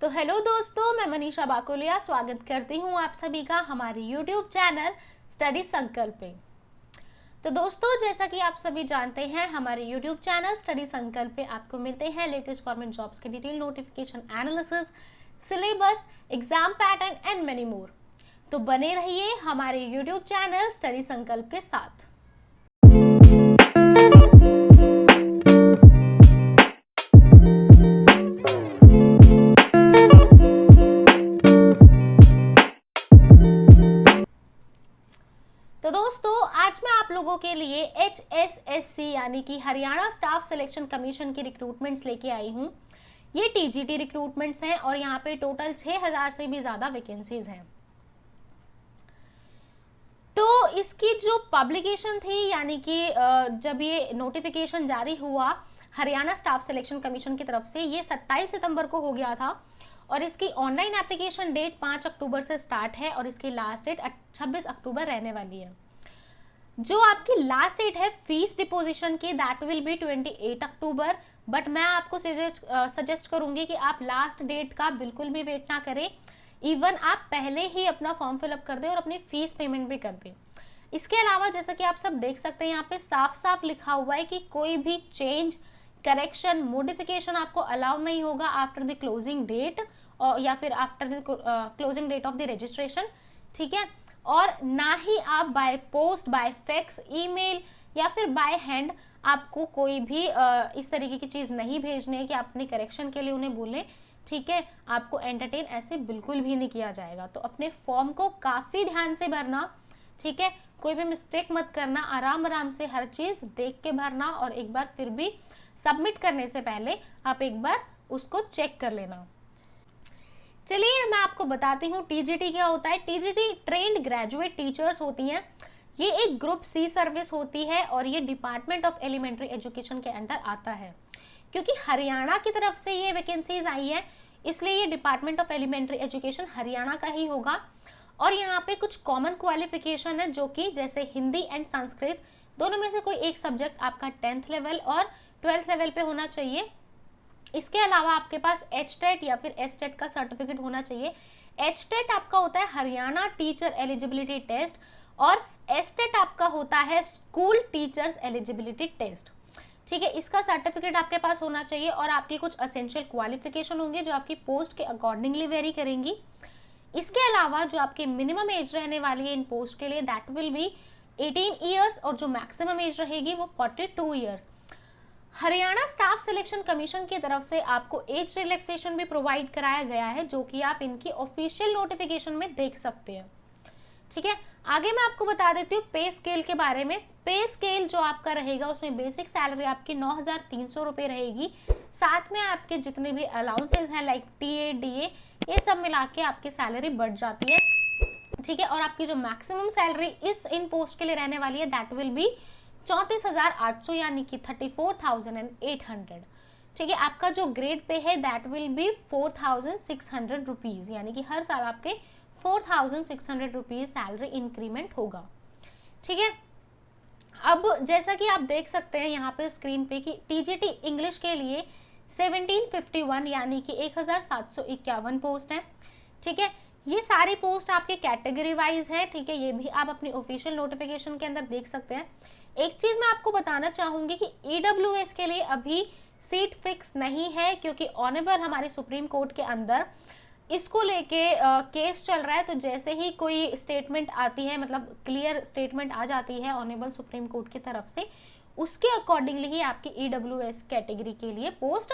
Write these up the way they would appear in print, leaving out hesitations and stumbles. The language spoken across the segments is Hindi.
तो हेलो दोस्तों, मैं मनीषा बाकोलिया स्वागत करती हूँ आप सभी का हमारे YouTube चैनल स्टडी संकल्प पे। तो दोस्तों, जैसा कि आप सभी जानते हैं, हमारे YouTube चैनल स्टडी संकल्प पे आपको मिलते हैं लेटेस्ट गवर्नमेंट जॉब्स के detail notification analysis, syllabus, exam pattern and many more. तो बने रहिए हमारे YouTube चैनल स्टडी संकल्प के साथ। तो दोस्तों, आज मैं आप लोगों के लिए HSSC यानी कि हरियाणा स्टाफ सिलेक्शन कमीशन की रिक्रूटमेंट्स लेके आई हूँ। ये TGT रिक्रूटमेंट्स हैं और यहाँ पे टोटल 6000 से भी ज़्यादा वैकेंसीज हैं। तो इसकी जो पब्लिकेशन थी, यानी कि जब ये नोटिफिकेशन जारी हुआ हरियाणा स्टाफ सिलेक्शन कमीशन की तरफ से, ये 27 सितंबर को हो गया था और इसकी ऑनलाइन एप्लीकेशन डेट 5 अक्टूबर से स्टार्ट है और इसकी लास्ट डेट 26 अक्टूबर रहने वाली है। जो आपकी लास्ट डेट है फीस डिपोजिशन की, that will B 28 October, but मैं आपको सजेस्ट करूंगी कि आप लास्ट डेट का बिल्कुल भी वेट ना करें। इवन आप पहले ही अपना फॉर्म फिलअप कर दें और अपनी फीस पेमेंट भी कर दें। इसके अलावा जैसा कि आप सब देख सकते हैं, यहाँ पे साफ साफ लिखा हुआ है कि कोई भी चेंज, करेक्शन, मॉडिफिकेशन आपको अलाउ नहीं होगा आफ्टर द क्लोजिंग डेट और या फिर after the closing date of the registration. ठीक है, और ना ही आप by post, by fax, email या फिर बाय हैंड आपको कोई भी इस तरीके की चीज नहीं भेजनी है कि आप अपने करेक्शन के लिए उन्हें बोलें। ठीक है, आपको एंटरटेन ऐसे बिल्कुल भी नहीं किया जाएगा। तो अपने फॉर्म को काफी ध्यान से भरना, ठीक है, कोई भी मिस्टेक मत करना, आराम आराम से हर चीज देख के भरना और एक बार फिर भी सबमिट करने से पहले आप एक बार उसको चेक कर लेना। चलिए मैं आपको बताती हूँ टीजीटी क्या होता है। टीजीटी ट्रेंड ग्रेजुएट टीचर्स होती हैं। ये एक ग्रुप सी सर्विस होती है और ये डिपार्टमेंट ऑफ एलिमेंट्री एजुकेशन के अंडर आता है। क्योंकि हरियाणा की तरफ से ये वैकेंसीज आई है, इसलिए ये department of elementary education Haryana का ही होगा। और यहाँ पे कुछ कॉमन क्वालिफिकेशन है, जो कि जैसे हिंदी एंड संस्कृत दोनों में से कोई एक सब्जेक्ट आपका 10th लेवल और 12th लेवल पे होना चाहिए। इसके अलावा आपके पास HTET या फिर STET का सर्टिफिकेट होना चाहिए। HTET आपका होता है हरियाणा टीचर एलिजिबिलिटी टेस्ट और STET आपका होता है स्कूल टीचर्स एलिजिबिलिटी टेस्ट। ठीक है, इसका सर्टिफिकेट आपके पास होना चाहिए और आपकी कुछ असेंशियल क्वालिफिकेशन होंगे जो आपकी पोस्ट के अकॉर्डिंगली वेरी करेंगी। इसके अलावा जो आपकी मिनिमम एज रहने वाली है इन पोस्ट के लिए, दैट विल बी 18 ईयर्स और जो मैक्सिमम एज रहेगी वो 42 years. Haryana staff selection commission की तरफ से आपको एज रिलैक्सेशन भी प्रोवाइड कराया गया है, जो कि आप इनकी ऑफिशियल नोटिफिकेशन में देख सकते हैं। ठीक है, आगे मैं आपको बता देती हूँ पे स्केल के बारे में। पे स्केल जो आपका रहेगा उसमें बेसिक सैलरी आपकी 9,300 रुपये रहेगी। साथ में आपके जितने भी अलाउंसेज हैं लाइक टीए, डीए, ये सब मिला के आपकी सैलरी बढ़ जाती है। ठीक है, और आपकी जो मैक्सिमम सैलरी इस इन पोस्ट के लिए रहने वाली है, दैट विल बी 34,800 यानी कि 34,800। ठीक है, आपका जो ग्रेड पे है दैट विल बी 4,600 रुपीज, यानी कि हर साल आपके 4,600 रुपीज सैलरी इंक्रीमेंट होगा। ठीक है, अब जैसा कि आप देख सकते हैं यहाँ पे स्क्रीन पे कि टीजीटी इंग्लिश के लिए 1751 यानी कि 1,751 पोस्ट है। ठीक है, ये सारी पोस्ट आपके कैटेगरी वाइज है। ठीक है, ये भी आप अपनी ऑफिशियल नोटिफिकेशन के अंदर देख सकते हैं। एक चीज मैं आपको बताना चाहूंगी कि ईडब्ल्यूएस के लिए अभी सीट फिक्स नहीं है, क्योंकि ऑनेबल हमारे सुप्रीम कोर्ट के अंदर इसको लेके केस चल रहा है। तो जैसे ही कोई स्टेटमेंट आती है, मतलब क्लियर स्टेटमेंट आ जाती है ऑनेबल सुप्रीम कोर्ट की तरफ से, उसके अकॉर्डिंगली ही आपकी ईडब्ल्यूएस कैटेगरी के लिए पोस्ट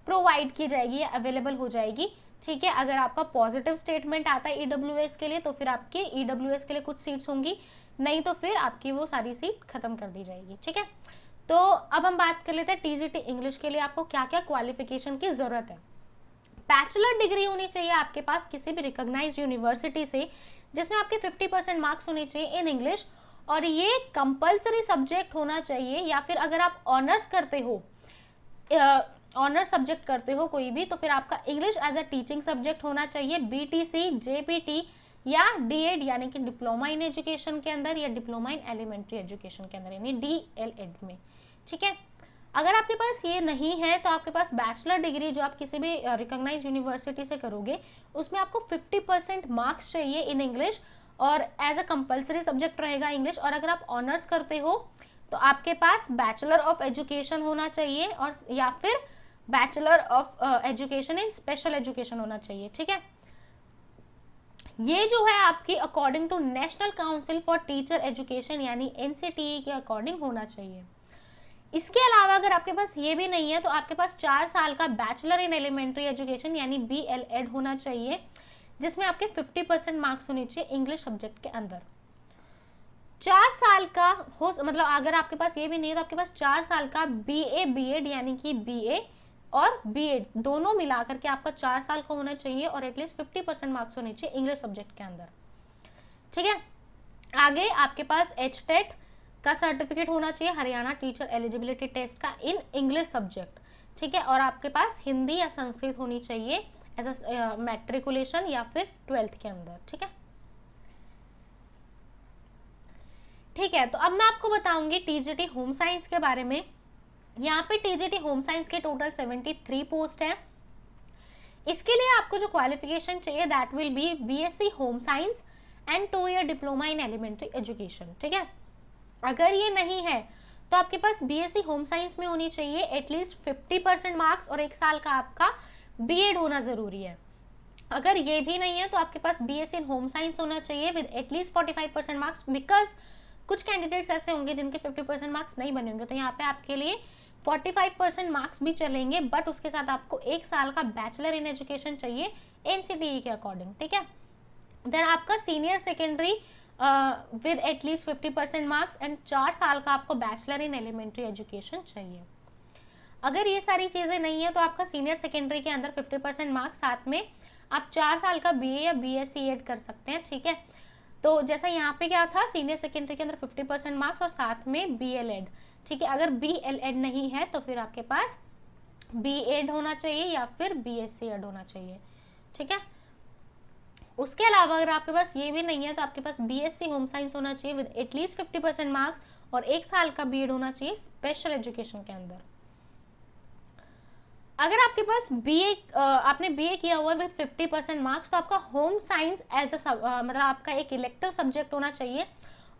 प्रोवाइड की जाएगी या अवेलेबल हो जाएगी। ठीक है, अगर आपका पॉजिटिव स्टेटमेंट आता है ईडब्ल्यूएस के लिए तो फिर आपके ईडब्ल्यूएस के लिए कुछ सीट्स होंगी, नहीं तो फिर आपकी वो सारी सीट खत्म कर दी जाएगी। ठीक है, तो अब हम बात कर लेते हैं टीजीटी इंग्लिश के लिए आपको क्या क्या क्वालिफिकेशन की जरूरत है। बैचलर डिग्री होनी चाहिए आपके पास किसी भी रिकॉग्नाइज्ड यूनिवर्सिटी से, जिसमें आपके 50% मार्क्स होने चाहिए इन इंग्लिश, और ये कंपलसरी सब्जेक्ट होना चाहिए। या फिर अगर आप ऑनर्स करते हो, ऑनर्स सब्जेक्ट करते हो कोई भी, तो फिर आपका English as a teaching subject होना चाहिए। BTC, JPT या DED यानी कि डिप्लोमा इन एजुकेशन के अंदर या डिप्लोमा इन एलिमेंट्री एजुकेशन के अंदर यानी DLED में। ठीक है, अगर आपके पास ये नहीं है तो आपके पास बैचलर डिग्री जो आप किसी भी रिकॉग्नाइज यूनिवर्सिटी से करोगे उसमें आपको 50% मार्क्स चाहिए इन इंग्लिश, और एज अ कंपलसरी सब्जेक्ट रहेगा इंग्लिश। और अगर आप ऑनर्स करते हो तो आपके पास बैचलर ऑफ एजुकेशन होना चाहिए, और या फिर bachelor of education in special education होना चाहिए। ठीक है, ये जो है आपकी according to national council for teacher education यानी एनसीटीई के अकॉर्डिंग होना चाहिए। इसके अलावा अगर आपके पास ये भी नहीं है तो आपके पास 4 साल का बैचलर इन एलिमेंट्री एजुकेशन यानी BLEd होना चाहिए, जिसमें आपके 50% मार्क्स होने चाहिए इंग्लिश सब्जेक्ट के अंदर। 4 साल का हो, मतलब अगर आपके पास ये भी नहीं है तो आपके पास 4 साल का BA BEd यानी कि BA और BEd दोनों मिलाकर के आपका 4 साल का होना चाहिए, और एटलीस्ट 50% मार्क्स होने चाहिए इंग्लिश सब्जेक्ट के अंदर। ठीक है, आगे आपके पास HTET का सर्टिफिकेट होना चाहिए, हरियाणा टीचर एलिजिबिलिटी टेस्ट का इन इंग्लिश सब्जेक्ट। ठीक है, और आपके पास हिंदी या संस्कृत होनी चाहिए एज अ मैट्रिकुलेशन या फिर 12th के अंदर। ठीक है, ठीक है, तो अब मैं आपको बताऊंगी TGT होम साइंस के बारे में। यहाँ पे TGT होम साइंस के टोटल 73 पोस्ट है। इसके लिए आपको जो क्वालिफिकेशन चाहिए that will be BSc home science and 2 year diploma in elementary education. ठीक है, अगर ये नहीं है तो आपके पास BSc होम साइंस में होनी चाहिए एटलीस्ट 50% मार्क्स, और 1 साल का आपका BEd होना जरूरी है। अगर ये भी नहीं है तो आपके पास BSc इन होम साइंस होना चाहिए विद एटलीस्ट 45% मार्क्स, बिकॉज कुछ कैंडिडेट्स ऐसे होंगे जिनके 50% मार्क्स नहीं बने होंगे, तो यहाँ पे आपके लिए 45% मार्क्स भी चलेंगे, बट उसके साथ आपको 1 साल का बैचलर इन एजुकेशन चाहिए NCTE के अकॉर्डिंग। ठीक है, देन आपका senior secondary with at least 50% marks and 4 साल का आपको बैचलर इन एलिमेंट्री एजुकेशन चाहिए। अगर ये सारी चीजें नहीं है तो आपका सीनियर सेकेंडरी के अंदर 50% मार्क्स, साथ में आप 4 साल का BA या BSc ऐड कर सकते हैं। ठीक है, तो जैसा यहाँ पे क्या था, सीनियर सेकेंडरी के अंदर 50% मार्क्स और साथ में BLEd। ठीक है, अगर BLEd नहीं है तो फिर आपके पास BEd होना चाहिए या फिर BSc ऐड होना चाहिए। ठीक है, उसके अलावा अगर आपके पास ये भी नहीं है तो आपके पास BSc होम साइंस होना चाहिए विद एटलीस्ट 50% मार्क्स, और 1 साल का BEd होना चाहिए स्पेशल एजुकेशन के अंदर। अगर आपके पास आपने BA किया हुआ है विद 50% मार्क्स तो आपका होम साइंस एज मतलब आपका एक इलेक्टिव सब्जेक्ट होना चाहिए,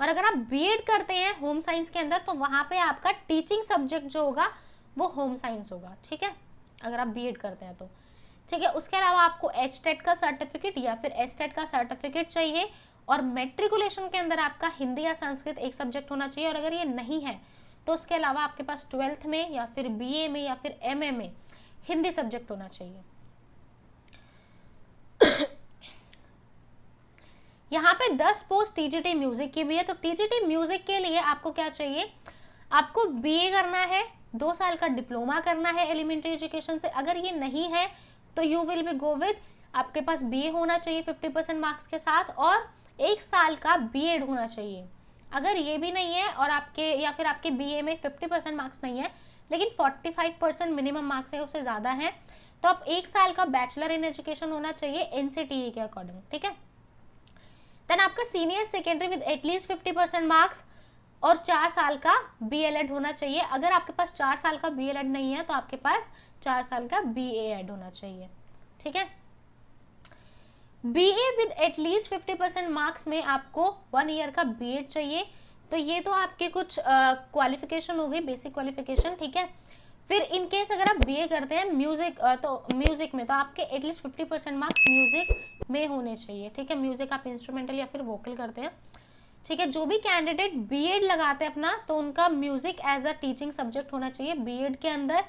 और अगर आप BEd करते हैं होम साइंस के अंदर तो वहां पे आपका टीचिंग सब्जेक्ट जो होगा वो होम साइंस होगा। ठीक है, अगर आप BEd करते हैं तो। ठीक है, उसके अलावा आपको HTET का सर्टिफिकेट या फिर STET का सर्टिफिकेट चाहिए, और मेट्रिकुलेशन के अंदर आपका हिंदी या संस्कृत एक सब्जेक्ट होना चाहिए, और अगर ये नहीं है तो उसके अलावा आपके पास 12th में या फिर BA में या फिर MA में हिंदी सब्जेक्ट होना चाहिए। यहाँ पे 10 पोस्ट TGT म्यूजिक की भी है। तो TGT म्यूजिक के लिए आपको क्या चाहिए, आपको BA करना है, 2 साल का डिप्लोमा करना है एलिमेंट्री एजुकेशन से। अगर ये नहीं है तो you will be go with, आपके पास BA होना चाहिए 50% मार्क्स के साथ, और 1 साल का BEd होना चाहिए। अगर ये भी नहीं है और आपके या फिर आपके BA में 50% मार्क्स नहीं है लेकिन 45% मिनिमम मार्क्स है, उससे ज्यादा है, तो आप 1 साल का बैचलर इन एजुकेशन होना चाहिए NCTE के अकॉर्डिंग। ठीक है, देन आपका senior secondary with at least 50% marks और 4 साल का BLEd होना चाहिए। अगर आपके पास 4 साल का BLEd नहीं है तो आपके पास 4 साल का BA ऐड होना चाहिए। ठीक है, BA विद एटलीस्ट 50% मार्क्स में आपको 1 ईयर का BEd चाहिए। तो ये तो आपके कुछ क्वालिफिकेशन हो गई, बेसिक क्वालिफिकेशन। ठीक है, फिर इन केस अगर आप BA करते हैं म्यूजिक तो म्यूजिक में तो आपके एटलीस्ट 50% मार्क्स म्यूजिक में होने चाहिए। ठीक है, म्यूजिक आप इंस्ट्रूमेंटल या फिर वोकल करते हैं। ठीक है, जो भी कैंडिडेट BEd लगाते हैं अपना तो उनका music as a teaching subject होना चाहिए। BEd के अंदर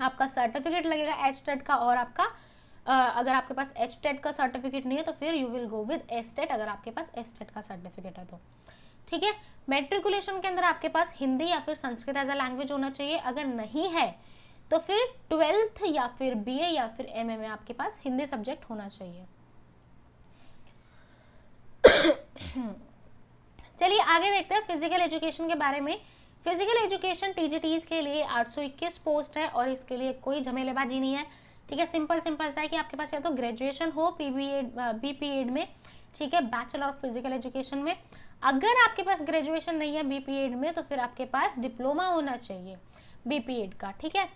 आपका सर्टिफिकेट लगेगा HTET का, और आपका अगर आपके पास HTET का सर्टिफिकेट नहीं है तो फिर you will go with STET, अगर आपके पास STET का सर्टिफिकेट है तो। ठीक है, मेट्रिकुलेशन के अंदर आपके पास हिंदी या फिर संस्कृत एज अ लैंग्वेज होना चाहिए। अगर नहीं है तो फिर 12th या फिर BA या फिर MA में आपके पास हिंदी सब्जेक्ट होना चाहिए। चलिए आगे देखते हैं फिजिकल एजुकेशन के बारे में। फिजिकल एजुकेशन TGTs के लिए 821 पोस्ट है, और इसके लिए कोई झमेलेबाजी नहीं है। ठीक है, सिंपल सा है कि आपके पास या तो ग्रेजुएशन हो BPEd में, ठीक है, बैचलर ऑफ फिजिकल एजुकेशन में। अगर आपके पास ग्रेजुएशन नहीं है BPEd में तो फिर आपके पास डिप्लोमा होना चाहिए। बीपीएड का, ठीक है।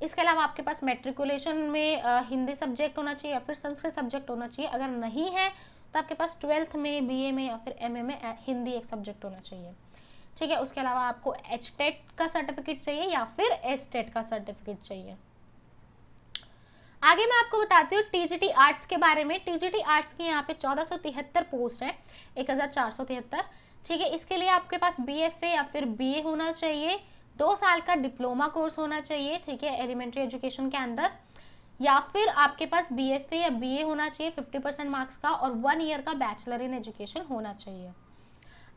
इसके अलावा आपके पास मैट्रिकुलेशन में हिंदी सब्जेक्ट होना चाहिए या फिर संस्कृत सब्जेक्ट होना चाहिए। अगर नहीं है तो आपके पास 12th में, बीए में या फिर एमए में हिंदी एक सब्जेक्ट होना चाहिए, ठीक है। उसके अलावा आपको एचटेट का सर्टिफिकेट चाहिए या फिर एसटेट का सर्टिफिकेट चाहिए। आगे मैं आपको बताती हूँ टीजीटी आर्ट्स के बारे में। टीजीटी आर्ट्स की यहाँ पे 1473 पोस्ट है, 1473, ठीक है। इसके लिए आपके पास बीएफए या फिर बीए होना चाहिए, 2 साल का डिप्लोमा कोर्स होना चाहिए, ठीक है, एलिमेंट्री एजुकेशन के अंदर, या फिर आपके पास बीएफए या बीए होना चाहिए 50% मार्क्स का, और 1 ईयर का बैचलर इन एजुकेशन होना चाहिए।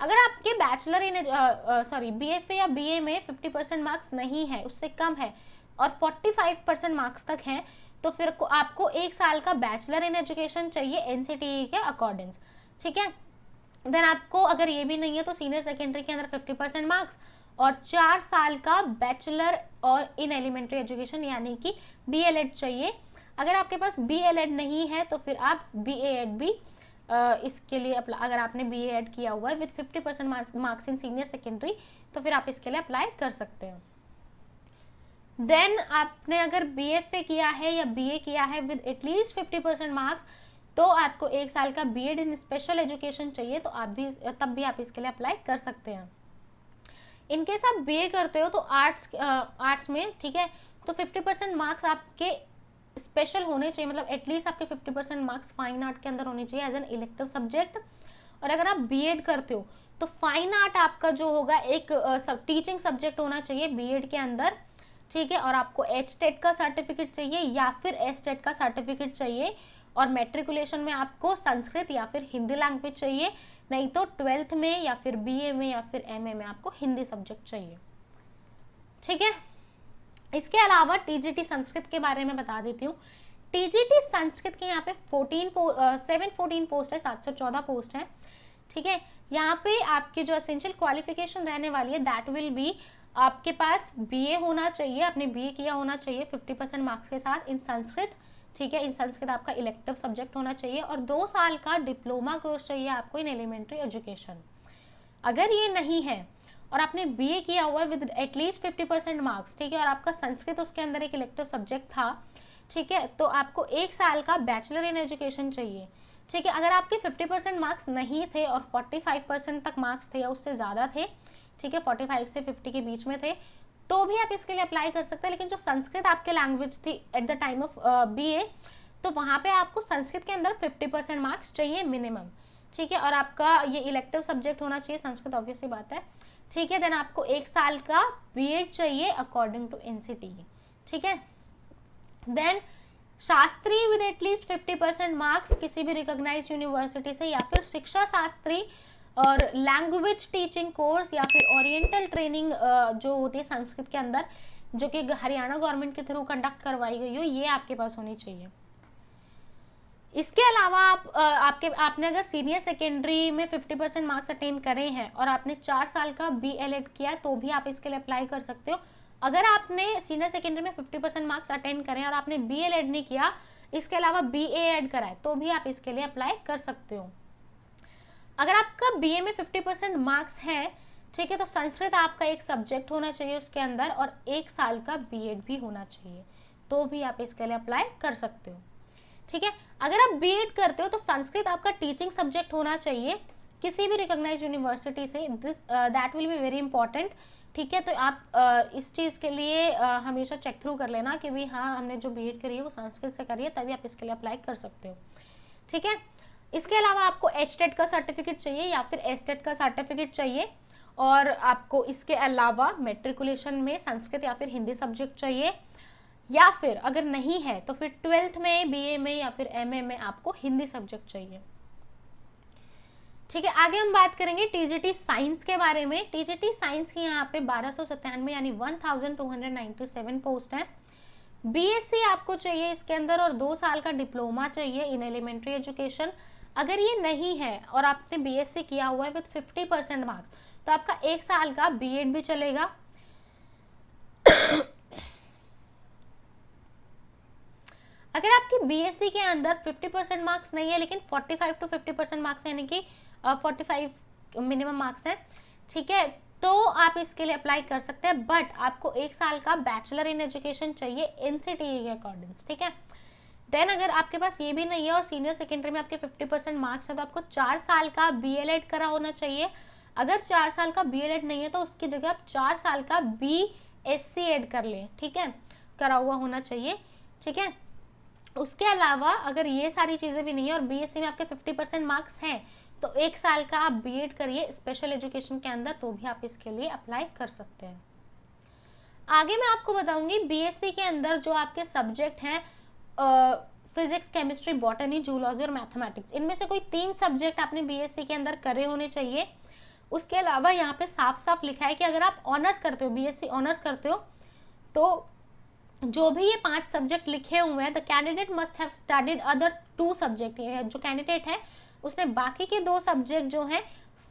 अगर आपके बैचलर इन बीएफए या बीए में 50% मार्क्स नहीं है, उससे कम है और 45% मार्क्स तक है, तो फिर आपको 1 साल का बैचलर इन एजुकेशन चाहिए एनसीटीई के अकॉर्डिंग्स, ठीक है। देन आपको अगर ये भी नहीं है तो सीनियर सेकेंडरी के अंदर 50% मार्क्स और 4 साल का बैचलर और इन एलिमेंट्री एजुकेशन यानी कि बीएलएड चाहिए। अगर आपके पास बीएलएड नहीं है तो फिर आप बीएड भी इसके लिए अगर आपने बीएड किया हुआ है with 50% marks in senior secondary तो फिर आप इसके लिए अप्लाई कर सकते हो। देन आपने अगर बीएफए किया है या बीए किया है विद एटलीस्ट 50% मार्क्स तो आपको 1 साल का बीएड इन स्पेशल एजुकेशन चाहिए, तो आप भी तब भी आप इसके लिए अप्लाई कर सकते हैं। इनकेस आप बीए करते हो तो आर्ट्स में, ठीक है, तो 50% मार्क्स आपके स्पेशल होने चाहिए, मतलब एटलीस्ट आपके 50% मार्क्स फाइन आर्ट के अंदर होने चाहिए एज एन इलेक्टिव सब्जेक्ट। और अगर आप बीएड करते हो तो फाइन आर्ट आपका जो होगा एक टीचिंग सब्जेक्ट होना चाहिए बीएड के अंदर, ठीक है। और आपको एचटेट का सर्टिफिकेट चाहिए या फिर एसटेट का सर्टिफिकेट चाहिए, और मैट्रिकुलेशन में आपको संस्कृत या फिर हिंदी लैंग्वेज चाहिए, नहीं तो 12th में या फिर बीए में या फिर एमए में आपको हिंदी सब्जेक्ट चाहिए, ठीक है। इसके अलावा टीजीटी संस्कृत के बारे में बता देती हूँ। टीजीटी संस्कृत के यहाँ पे 714 पोस्ट है, 714 पोस्ट है, ठीक है। यहाँ पे आपकी जो एसेंशियल क्वालिफिकेशन रहने वाली है दैट विल बी आपके पास बीए होना चाहिए, आपने बीए किया होना चाहिए 50% मार्क्स के साथ इन संस्कृत, ठीक है। इन संस्कृत आपका इलेक्टिव सब्जेक्ट होना चाहिए और 2 साल का डिप्लोमा कोर्स चाहिए आपको इन एलिमेंट्री एजुकेशन। अगर ये नहीं है और आपने बीए किया हुआ है विद एटलीस्ट 50% मार्क्स, ठीक है, और आपका संस्कृत उसके अंदर एक इलेक्टिव सब्जेक्ट था, ठीक है, तो आपको 1 साल का बैचलर इन एजुकेशन चाहिए, ठीक है। अगर आपके 50% मार्क्स नहीं थे और 45% तक मार्क्स थे या उससे ज़्यादा थे, ठीक है, 45 से 50 के बीच में थे, तो भी आप इसके लिए अप्लाई कर सकते हैं। लेकिन जो संस्कृत आपके लैंग्वेज थी at the time of BA, तो वहाँ पे आपको संस्कृत के अंदर 50% मार्क्स चाहिए मिनिमम, ठीक है। और आपका ये इलेक्टिव सब्जेक्ट होना चाहिए संस्कृत, ऑब्वियस सी बात है, ठीक है। देन आपको 1 साल का बीएड चाहिए अकॉर्डिंग टू एनसीटीई, ठीक है। Then Shastri with at least 50% marks किसी भी रिकॉग्नाइज्ड यूनिवर्सिटी से, या फिर शिक्षा शास्त्री और लैंग्वेज टीचिंग कोर्स या फिर ओरिएंटल ट्रेनिंग जो होती है संस्कृत के अंदर, जो कि हरियाणा गवर्नमेंट के थ्रू कंडक्ट करवाई गई हो, ये आपके पास होनी चाहिए। इसके अलावा आपने अगर सीनियर सेकेंडरी में 50% मार्क्स अटेन करे हैं और आपने 4 साल का बीएलएड किया है तो भी आप इसके लिए अप्लाई कर सकते हो। अगर आपने सीनियर सेकेंडरी में 50% मार्क्स अटेन करे और आपने बीएलएड नहीं किया, इसके अलावा बीए ऐड करा है, तो भी आप इसके लिए अप्लाई कर सकते हो। अगर आपका बीए में 50% मार्क्स है, ठीक है, तो संस्कृत आपका एक सब्जेक्ट होना चाहिए उसके अंदर और 1 साल का बीएड भी होना चाहिए, तो भी आप इसके लिए अप्लाई कर सकते हो, ठीक है। अगर आप बीएड करते हो तो संस्कृत आपका टीचिंग सब्जेक्ट होना चाहिए किसी भी रिकॉग्नाइज्ड यूनिवर्सिटी से, that will be very important, ठीक है। तो आप इस चीज़ के लिए हमेशा चेक थ्रू कर लेना कि भाई हाँ हमने जो बीएड करी है वो संस्कृत से करी है, तभी आप इसके लिए अप्लाई कर सकते हो, ठीक है। इसके अलावा आपको एचटेट का सर्टिफिकेट चाहिए या फिर एसटेट का सर्टिफिकेट चाहिए, और आपको इसके अलावा मैट्रिकुलेशन में संस्कृत या फिर हिंदी सब्जेक्ट चाहिए, या फिर अगर नहीं है तो फिर 12th में, बीए में या फिर एमए में आपको हिंदी सब्जेक्ट चाहिए, ठीक है। आगे हम बात करेंगे टीजीटी साइंस के बारे में। टीजीटी साइंस की यहाँ पे 1297 यानी 1297 पोस्ट है। बीएससी आपको चाहिए इसके अंदर और 2 साल का डिप्लोमा चाहिए इन एलिमेंट्री एजुकेशन। अगर ये नहीं है और आपने बीएससी किया हुआ है विद 50% मार्क्स, तो आपका 1 साल का बीएड भी चलेगा। अगर आपकी बीएससी के अंदर 50% मार्क्स नहीं है लेकिन 45 to 50% मार्क्स यानी कि 45 मिनिमम मार्क्स है, ठीक है, तो आप इसके लिए अप्लाई कर सकते हैं, बट आपको 1 साल का बैचलर इन एजुकेशन चाहिए एनसीटीई के अकॉर्डिंग, ठीक है। देन अगर आपके पास ये भी नहीं है और सीनियर सेकेंडरी में आपके 50% मार्क्स है तो आपको 4 साल का बीएलएड करा होना चाहिए। अगर 4 साल का बीएलएड नहीं है तो उसकी जगह आप 4 साल का बीएससी एड कर लें, ठीक है, करा हुआ होना चाहिए, ठीक है। उसके अलावा अगर ये सारी चीज़ें भी नहीं है और बीएससी में आपके 50% मार्क्स हैं तो 1 साल का आप बीएड करिए स्पेशल एजुकेशन के अंदर, तो भी आप इसके लिए अप्लाई कर सकते हैं। आगे मैं आपको बताऊंगी बीएससी के अंदर जो आपके सब्जेक्ट हैं फिजिक्स, केमिस्ट्री, बॉटनी, जूलॉजी और मैथमेटिक्स, इनमें से कोई 3 सब्जेक्ट आपने बीएससी के अंदर करे होने चाहिए। उसके अलावा यहाँ पे साफ साफ लिखा है कि अगर आप ऑनर्स करते हो, बीएससी ऑनर्स करते हो, तो जो भी ये 5 सब्जेक्ट लिखे हुए हैं, the candidate must have studied other 2 subject, जो कैंडिडेट है उसने बाकी के 2 सब्जेक्ट जो हैं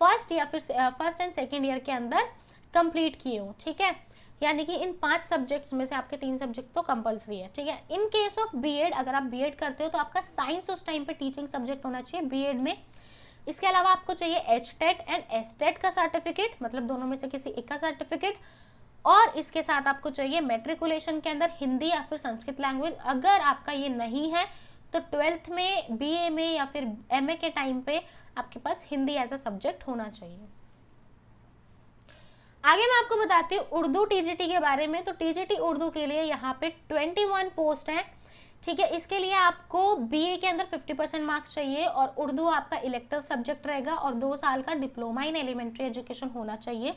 फर्स्ट या फिर फर्स्ट एंड सेकेंड ईयर के अंदर कंप्लीट किए हो, ठीक है। यानी कि इन 5 सब्जेक्ट्स में से आपके 3 सब्जेक्ट तो कंपलसरी है, ठीक है। इन केस ऑफ बीएड, अगर आप बीएड करते हो तो आपका साइंस उस टाइम पे टीचिंग सब्जेक्ट होना चाहिए बीएड में। इसके अलावा आपको चाहिए एचटेट एंड एसटेट का सर्टिफिकेट, मतलब दोनों में से किसी एक का सर्टिफिकेट, और इसके साथ आपको चाहिए मैट्रिकुलेशन के अंदर हिंदी या फिर संस्कृत लैंग्वेज। अगर आपका ये नहीं है तो 12th में, बीए में या फिर एमए के टाइम पे आपके पास हिंदी एज अ सब्जेक्ट होना चाहिए। आगे मैं आपको बताती हूँ उर्दू टीजीटी के बारे में। तो टीजीटी उर्दू के लिए यहाँ पे 21 पोस्ट है, ठीक है। इसके लिए आपको बीए के अंदर 50% मार्क्स चाहिए और उर्दू आपका इलेक्टिव सब्जेक्ट रहेगा और 2 साल का डिप्लोमा इन एलिमेंट्री एजुकेशन होना चाहिए।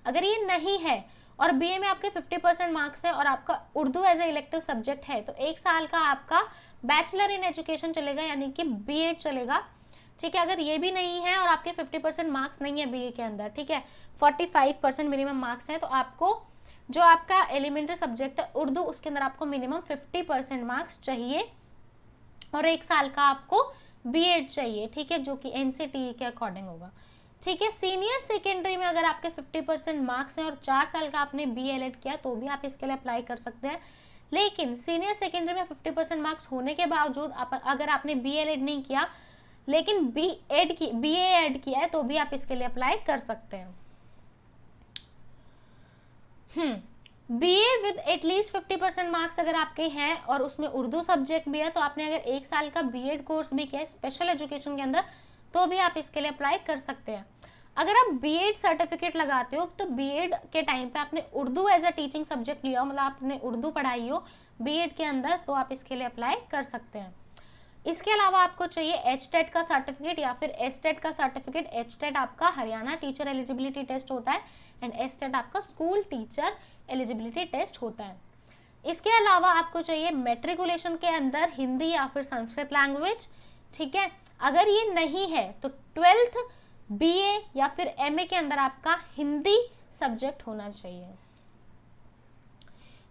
अगर ये नहीं है और बीए में आपके 50% मार्क्स है और आपका Urdu as a elective subject है तो 1 साल का आपका बैचलर इन एजुकेशन चलेगा, यानी कि बीएड चलेगा, ठीक है। अगर ये भी नहीं है और आपके 50% मार्क्स नहीं है बीए के अंदर, ठीक है, 45% मिनिमम मार्क्स है, तो आपको जो आपका एलिमेंट्री सब्जेक्ट है उर्दू, उसके अंदर आपको मिनिमम 50% मार्क्स चाहिए और 1 साल का आपको बीएड चाहिए, ठीक है, जो कि एनसीटीई के अकॉर्डिंग होगा, ठीक है। सीनियर सेकेंडरी में अगर आपके 50% मार्क्स हैं और 4 साल का आपने बीएलएड किया तो भी आप इसके लिए अप्लाई कर सकते हैं। लेकिन सीनियर सेकेंडरी में 50% मार्क्स होने के बावजूद अगर आपने बीएलएड नहीं किया लेकिन बीए ऐड किया है तो भी आप इसके लिए अप्लाई कर सकते हैं। बीए विद एटलीस्ट 50% मार्क्स अगर आपके हैं और उसमें उर्दू सब्जेक्ट भी है तो आपने अगर 1 साल का बीएड कोर्स भी किया है स्पेशल एजुकेशन के अंदर तो भी आप इसके लिए अप्लाई कर सकते हैं। अगर आप बीएड सर्टिफिकेट लगाते हो तो बीएड के टाइम पे आपने Urdu as a teaching subject लिया हो, मतलब आपने उर्दू पढ़ाई हो बीएड के अंदर, तो आप इसके लिए अप्लाई कर सकते हैं। इसके अलावा आपको चाहिए एचटेट का सर्टिफिकेट या फिर एसटेट का सर्टिफिकेट। एचटेट आपका हरियाणा टीचर एलिजिबिलिटी टेस्ट होता है एंड एसटेट आपका स्कूल टीचर एलिजिबिलिटी टेस्ट होता है। इसके अलावा आपको चाहिए मैट्रिकुलेशन के अंदर हिंदी या फिर संस्कृत लैंग्वेज, ठीक है। अगर ये नहीं है तो 12th बीए या फिर एमए के अंदर आपका हिंदी सब्जेक्ट होना चाहिए।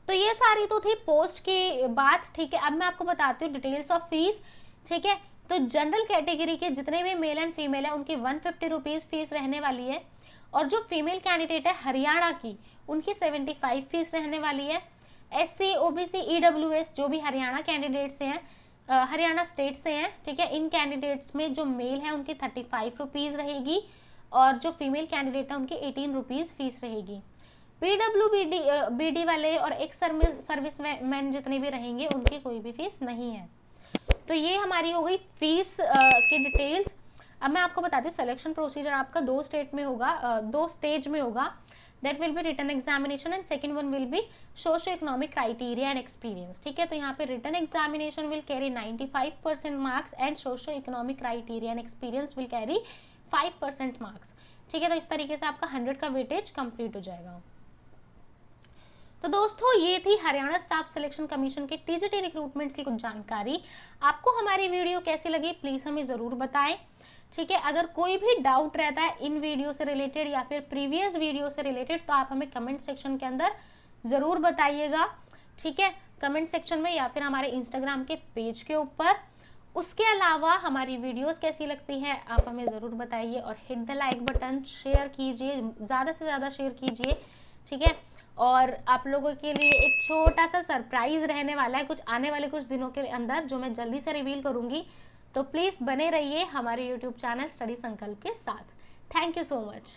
तो ये सारी तो थी पोस्ट की बात, ठीक है। अब मैं आपको बताती हूँ डिटेल्स ऑफ फीस, ठीक है। तो जनरल कैटेगरी के जितने भी मेल एंड फीमेल है उनकी 150 रुपीज फीस रहने वाली है और जो फीमेल कैंडिडेट है हरियाणा की उनकी 75 फीस रहने वाली है। एससी, ओबीसी, ईडब्ल्यूएस जो भी हरियाणा कैंडिडेट से हैं, हरियाणा स्टेट से हैं, ठीक है, इन कैंडिडेट्स में जो मेल है उनकी 35 रुपीज रहेगी और जो फीमेल कैंडिडेट है उनकी 18 रुपीज फीस रहेगी। पीडब्ल्यूबीडी वाले और एक्स सर्विस मैन जितने भी रहेंगे उनकी कोई भी फीस नहीं है। तो ये हमारी हो गई फीस की डिटेल्स। अब मैं आपको बताती हूँ सिलेक्शन प्रोसीजर आपका 2 स्टेट में होगा, 2 स्टेज में होगा। That will be written examination and second one will be socio economic criteria and experience, ठीक है। तो यहाँ पे written examination will carry 95% marks and socio economic criteria and experience will carry 5% marks, ठीक है। तो इस तरीके से आपका 100 का वेटेज कंप्लीट हो जाएगा। तो दोस्तों ये थी हरियाणा स्टाफ सिलेक्शन कमीशन के टीजीटी रिक्रूटमेंट्स की कुछ जानकारी। आपको हमारी वीडियो कैसी लगी प्लीज हमें जरूर बताएं, ठीक है। अगर कोई भी डाउट रहता है इन वीडियो से रिलेटेड या फिर प्रीवियस वीडियो से रिलेटेड तो आप हमें कमेंट सेक्शन के अंदर जरूर बताइएगा, ठीक है, कमेंट सेक्शन में या फिर हमारे इंस्टाग्राम के पेज के ऊपर। उसके अलावा हमारी वीडियोस कैसी लगती है आप हमें जरूर बताइए और hit the like button, share कीजिए, ज़्यादा से ज़्यादा शेयर कीजिए, ठीक है। और आप लोगों के लिए एक छोटा सा सरप्राइज रहने वाला है कुछ आने वाले कुछ दिनों के अंदर जो मैं जल्दी से रिवील करूंगी, तो प्लीज़ बने रहिए हमारे यूट्यूब चैनल स्टडी संकल्प के साथ। Thank you so much.